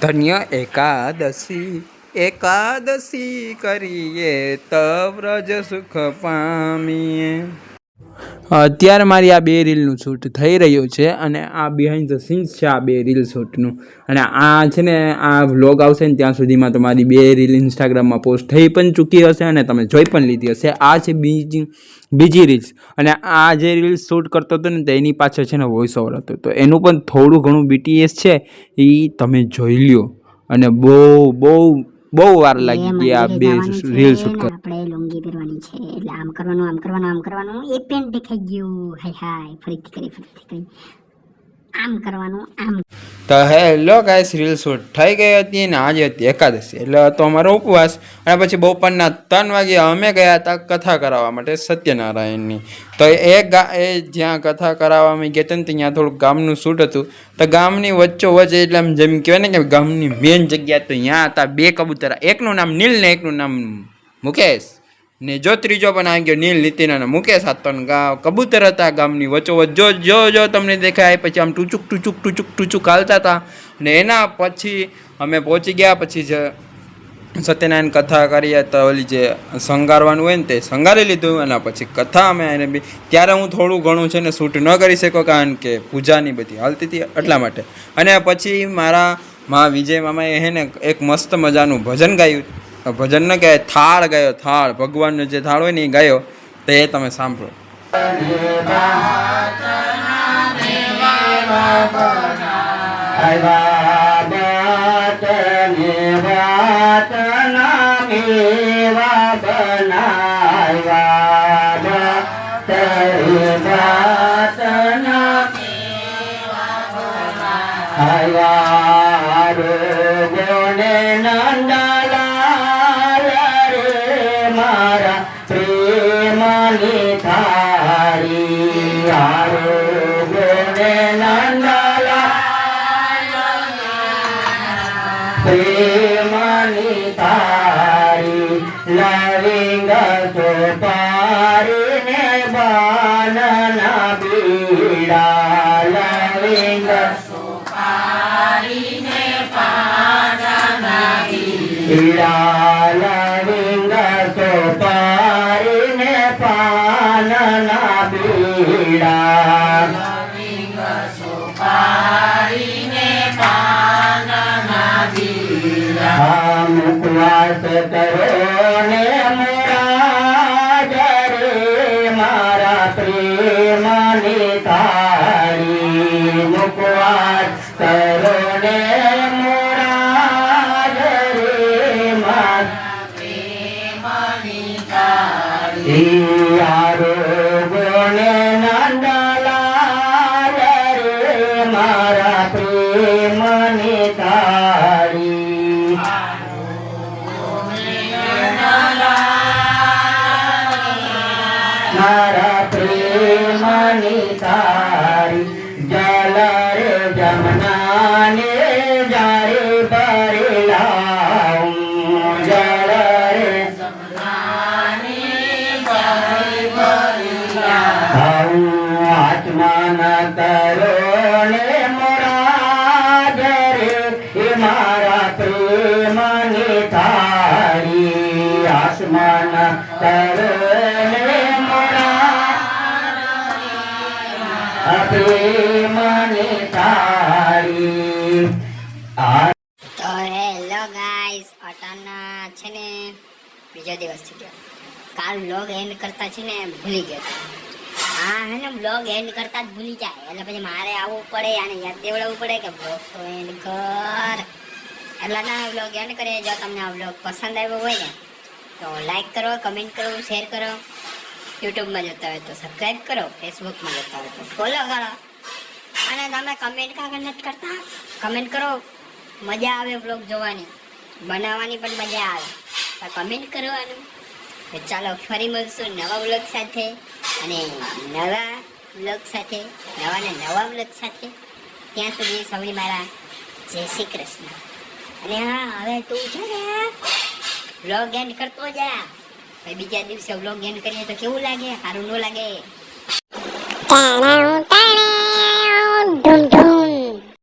ધન્ય એકાદશી એકાદશી કરીએ તવ વ્રજ સુખ પામીએ। અત્યારે મારી આ બે રીલનું શૂટ થઈ રહ્યું છે અને આ બિહાઇન્ડ ધ સીન્સ છે આ બે રીલ શૂટનું। અને આ છે ને આ વ્લોગ આવશે ને ત્યાં સુધીમાં તો મારી બે રીલ ઇન્સ્ટાગ્રામમાં પોસ્ટ થઈ પણ ચૂકી હશે અને તમે જોઈ પણ લીધી હશે। આ છે બીજી રીલ્સ અને આ જે રીલ્સ શૂટ કરતો હતો ને તો એની પાછળ છે ને વોઇસ ઓવર હતો, તો એનું પણ થોડું ઘણું BTS છે એ તમે જોઈ લ્યો। અને બહુ વાર લાગી ગઈ આ બે રીલ શૂટ કરવા। આપણે લુંગી પહેરવાની છે એટલે આમ કરવાનું એ પેન્ટ દેખાઈ ગયું, હાય હાય ફરીથી કરી આમ કરવાનું આમ। તો હેલો ગાઈસ, રીલ શૂટ થઈ ગઈ હતી ને આજે હતી એકાદશી એટલે હતો અમારો ઉપવાસ। અને પછી બપોરના 3 વાગે અમે ગયા હતા કથા કરાવવા માટે સત્યનારાયણની। તો એ જ્યાં કથા કરાવવા અમે ગયા હતા ને ત્યાં થોડુંક ગામનું શૂટ હતું। તો ગામની વચ્ચોવચ્ચ એટલે આમ જેમ કહેવાય ને કે ગામની મેન જગ્યા તો ત્યાં હતા બે કબૂતરા, એકનું નામ નીલ ને એકનું નામ મુકેશ ને જો ત્રીજો પણ આવી ગયો નીલ, નીતિન અને મુકેશ। આ 3 કબૂતર હતા ગામની વચ્ચોવચ્ચ। જો તમને દેખાય પછી આમ ટૂચુક હાલતા હતા ને એના પછી અમે પહોંચી ગયા। પછી સત્યનારાયણ કથા કરીએ તો ઓલી જે શણગારવાનું હોય ને તે શણગારી લીધું અને પછી કથા અમે એને બી ત્યારે હું થોડું ઘણું છે ને શૂટ ન કરી શક્યો કારણ કે પૂજાની બધી હાલતી હતી એટલા માટે। અને પછી મારા વિજય મામાએ હે ને એક મસ્ત મજાનું ભજન ગાયું, ભજન ન કહેવાય થાળ ગાયો, થાળ ભગવાનનો જે થાળ હોય ને એ ગાયો, તો એ તમે સાંભળો। પ્રેમની તારી લવિંગ સોપારીને બાનના બીડા, લવિંગ સોપારીને પાનના બીડા, લવિંગ સોપારીને પાનના બીડા, લવિંગ સોપારીને મુખવાસ કરો ને મોરાજ રે મારા પ્રેમની તારી, મુખવાસ કરો ને મોરાજ રે મારા પ્રેમની તારી, આરોગો ને નંદલાલ રે મારા પ્રેમની તારી, મારા પ્રેમની તારી, જલ રે જમના ને જારે ભરી લાઉં, જલ રે જમના ને જારે ભરી લાઉં, આત્મન કરો ને મોરાજ રે એ મારા પ્રેમની તારી, આસમાન કરો પ્રેમની તારી। તો હેલો ગાઈસ, અટાના છે ને બીજો દિવસ થઈ ગયો। કાલ વ્લોગ એન્ડ કરતા છે ને ભૂલી ગયો। હા હે ને વ્લોગ એન્ડ કરતા જ ભૂલી જાય એટલે પછી મારે આવવું પડે અને યાદ દેવડાવવું પડે કે વ્લોગ તો એન્ડ કર। એટલે ના વ્લોગ એન્ડ કરીએ। જો તમને આ વ્લોગ પસંદ આવ્યો હોય ને તો લાઈક કરો, કમેન્ટ કરો, શેર કરો। યુટ્યુબમાં જોતા હોય તો સબસ્ક્રાઈબ કરો, ફેસબુકમાં જોતા હોય તો ફોલો કરો। અને તમે કમેન્ટ કાગળ નથી કરતા, કમેન્ટ કરો, મજા આવે વ્લોગ જોવાની, બનાવવાની પણ મજા આવે, તો કમેન્ટ કરવાનું। તો ચાલો ફરી મળશું નવા વ્લોગ સાથે અને નવા વ્લોગ સાથે, નવા વ્લોગ સાથે। ત્યાં સુધી સૌને મારા જય શ્રી કૃષ્ણ। અને હા હવે તું છે ને વ્લોગ એન્ડ કરતો જા, બીજા દિવસે વ્લોગ એન્ડ કરીએ તો કેવું લાગે? સારું ન લાગે।